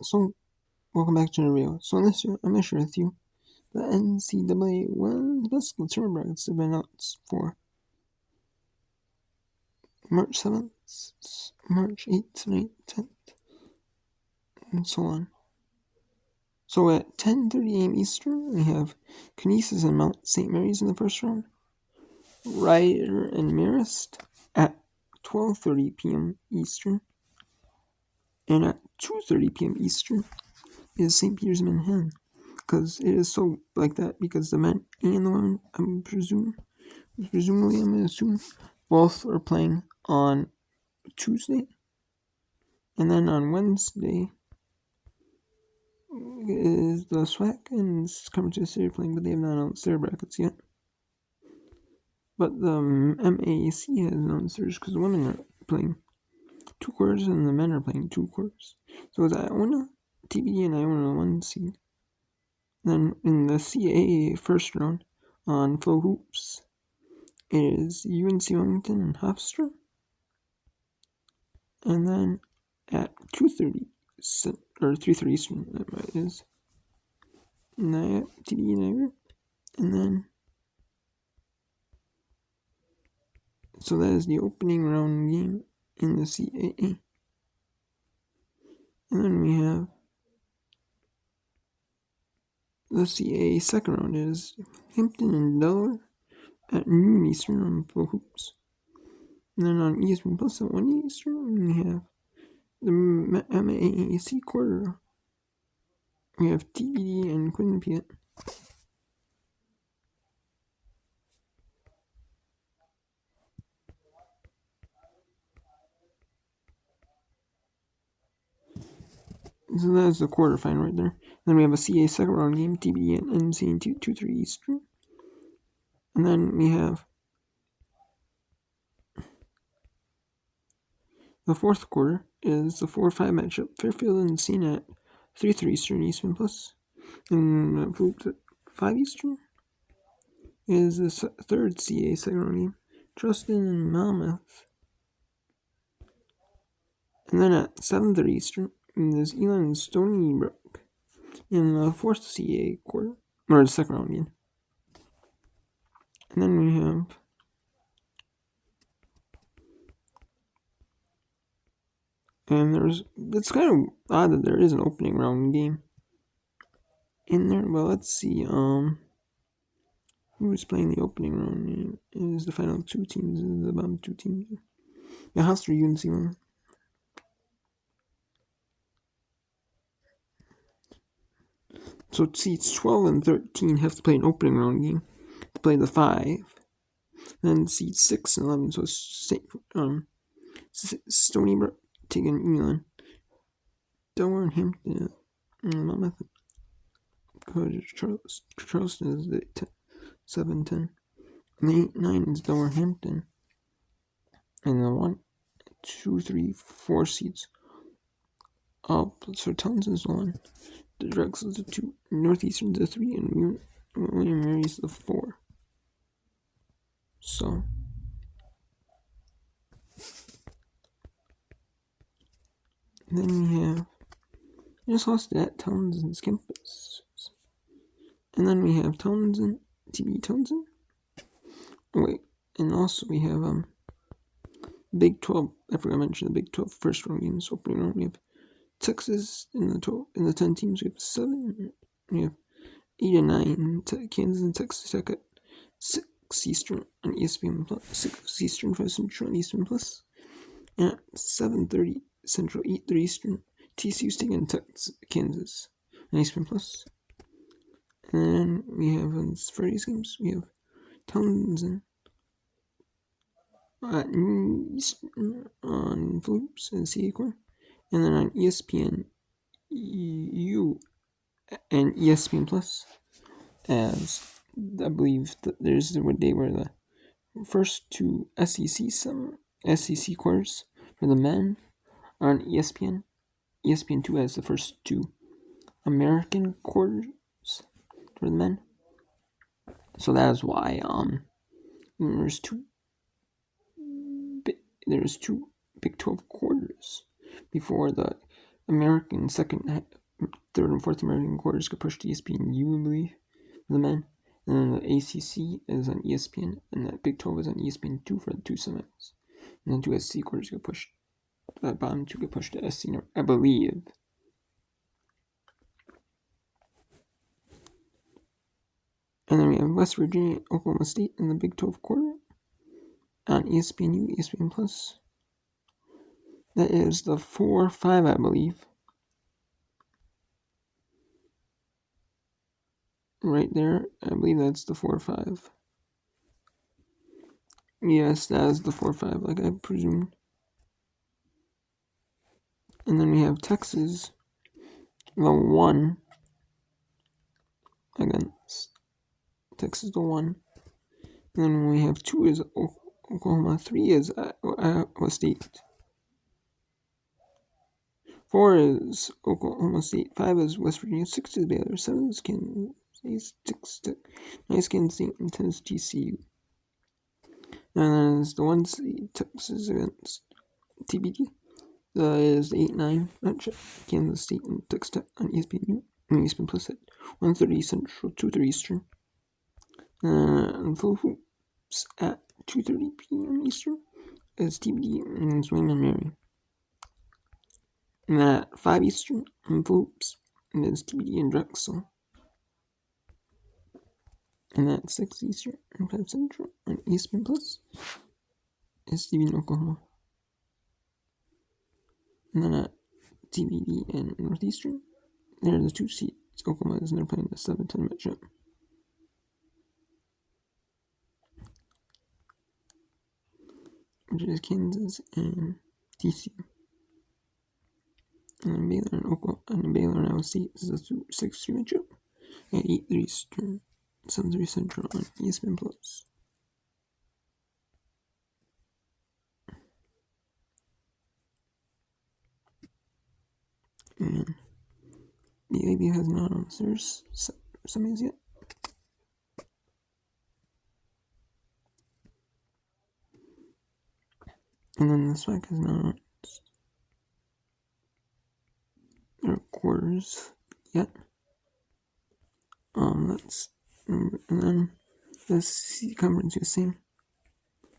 So welcome back to the video. So in this video, I'm going to share with you the NCAA women's basketball tournament brackets have been announced for March 7th, March 8th, 9th, 10th, and so on. So at 10:30 a.m. Eastern, we have Canisius and Mount St. Mary's in the first round, Rider and Marist at 12:30 p.m. Eastern, and at 2:30 p.m. Eastern is St. Peter's Manhattan. Because it is so like that, because the men and the women, I'm going to assume, both are playing on Tuesday. And then on Wednesday is the SWAC and Conference City playing, but they have not announced their brackets yet. But the MAAC has announced theirs because the women are playing 2 quarters and the men are playing 2 quarters. So it's Iona, TBD, and Iona 1 seed. Then in the CAA first round on Flow Hoops, it is UNC Wilmington and Hofstra. And then at 2:30 or 3:30 Eastern, that is TBD Niagara. And then so that is the opening round game in the CAA. And then we have the CAA second round is Hampton and Delaware at noon Eastern on Flow Hoops. And then on ESPN Plus at 1 Eastern, we have the MAAC quarter. We have TBD and Quinnipiac. So that's the quarterfinal right there. Then we have a CA second round game, TBD and NC and 2-3 Eastern. And then we have the fourth quarter is the 4-5 matchup, Fairfield and Cena at 3-3 Eastern, ESPN Plus. And at 5 Eastern is the third CA second round game, Charleston and Monmouth. And then at 7:30 Eastern is Elon and Stony Brook in the fourth CA quarter, or the second round game. And then we have it's kind of odd that there is an opening round game in there. Well, let's see. Who is playing the opening round game? It is the final 2 teams. It is the bottom 2 teams. The Hofstra UNC one. So seats 12 and 13 have to play an opening round game to play the 5. Then seats 6 and 11, so Stony Brook taking Elon, Delaware and Hampton, Monmouth, Charleston is the 7-10. And the 8-9 is Delaware Hampton. And the 1, 2, 3, 4 seeds up. So Townsend's the 1, the Drexel's the 2, Northeastern's the 3, and William Mary's the 4. So then we have just lost at Townsend's campus. And then we have Townsend, TB Townsend. Oh, wait, and also we have Big 12. I forgot to mention the Big 12 first round games. Opening round, we have Texas in the 10 teams. We have 7. We have 8 and 9. Kansas and Texas Tech at 6 Eastern on ESPN Plus. 6 Eastern for Central and ESPN Plus. And at 7:30 Central, 8:30 Eastern, TCU State and Kansas on ESPN Plus. And then we have on Friday's games, we have Townsend at Eastern on Floops and CA Core. And then on ESPN U and ESPN Plus, as I believe that there's the day where the first 2 SEC quarters for the men are on ESPN. ESPN 2 has the first 2 American quarters for the men. So that is why there's 2 Big 12 quarters before the American third and fourth American quarters get pushed to ESPNU, I believe, for the men. And then the ACC is on ESPN, and the Big 12 is on ESPN2 for the two semis. And then two SC quarters get pushed. The bottom two get pushed to SC, I believe. And then we have West Virginia, Oklahoma State in the Big 12 quarter on ESPNU, ESPN Plus. That is the 4-5, I believe. Right there, I believe that's the 4-5. Yes, that is the 4-5, like I presumed. And then we have Texas, the 1 against Texas, the 1. And then we have 2 is Oklahoma, 3 is Iowa State. 4 is Oklahoma State, 5 is West Virginia, 6 is Baylor, 7 is Kansas, 9 is Kansas State, and 10 is TCU. And then is the 1 seed Texas against TBD. That is the 8-9 matchup, Kansas State and Texas Tech on ESPN and ESPN Plus at 1:30 Central, 2:30 Eastern. And full hoops at 2:30 p.m. Eastern is TBD and William & Mary. And then at 5 Eastern on full hoops is TBD and Drexel. And at 6 Eastern and 5 Central on ESPN Plus is TBD in Oklahoma. And then at TBD and Northeastern, there are the 2 seeds. Oklahoma is, and they're playing the 7-10 matchup. Which is Kansas and TCU. And then Baylor and Oklahoma, and Baylor and Iowa State is a 6-2 matchup at 8:30 Eastern, 7:30 Central on ESPN Plus. And the AB has not announced their semis yet. And then the SWAC has not announced their quarters yet. Let's remember. And then the Conference USA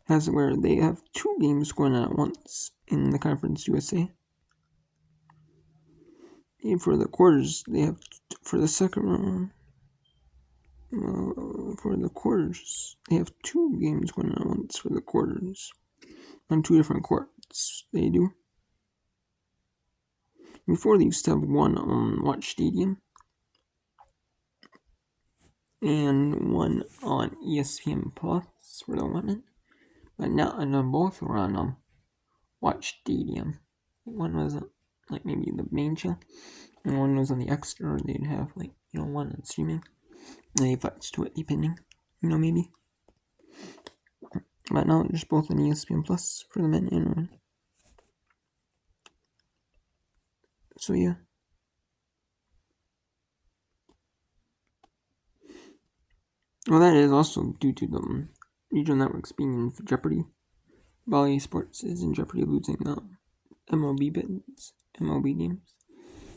has where they have 2 games going on at once in the Conference USA. And for the quarters, they have for the second round. For the quarters, they have 2 games going on at once for the quarters on 2 different courts. They do. Before they used to have one on Watch Stadium and one on ESPN Plus for the women, but now both were on Watch Stadium. One was like maybe the main channel, and one was on the extra. Or they'd have one on streaming. And they flex to it depending, maybe. But now they're just both on ESPN Plus for the men and women. So yeah. Well, that is also due to the regional networks being in jeopardy. Bally Sports is in jeopardy of losing MLB games.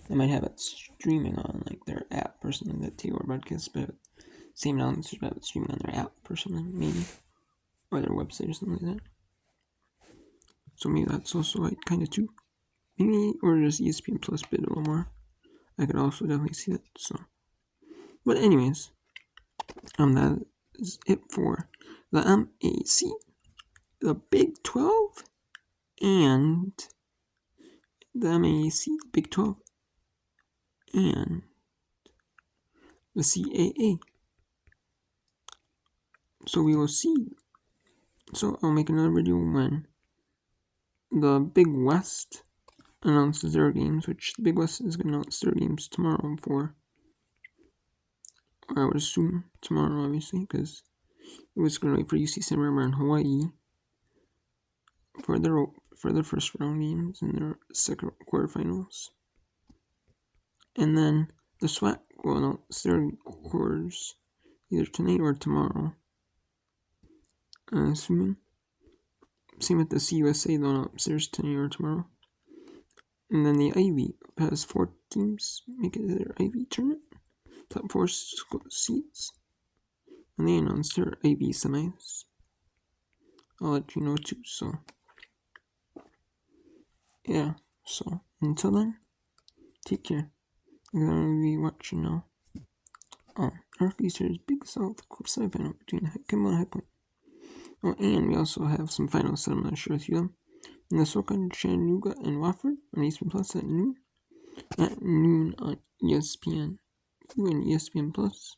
They might have it streaming on their app or something that Taylor broadcasts, but same announcers have it streaming on their app or something, maybe, or their website or something like that. So maybe that's also kind of too. Maybe, or just ESPN Plus bid a little more. I could also definitely see that. So, but anyways, that is it for the MAAC, the Big 12, and the MAAC, Big 12, and the CAA. So we will see. So I'll make another video when the Big West announces their games, which the Big West is going to announce their games tomorrow or I would assume tomorrow, obviously, because it was going to wait for UC Santa Barbara and Hawaii for their first round games and their second quarterfinals. And then the SWAC will announce their quarters either tonight or tomorrow. I'm assuming. Same with the CUSA, they'll announce theirs tonight or tomorrow. And then the Ivy has 4 teams make it their Ivy tournament. Top 4 seeds. And they announced their Ivy semis. I'll let you know too, so. Yeah, so until then, take care. I'm gonna be watching now. Our features Big South Cliffside final between Kimball and High Point. Oh, and we also have some finals that I'm gonna share with you. In the SoCon Chattanooga and Wofford on ESPN Plus at noon. At noon on ESPN. And ESPN Plus.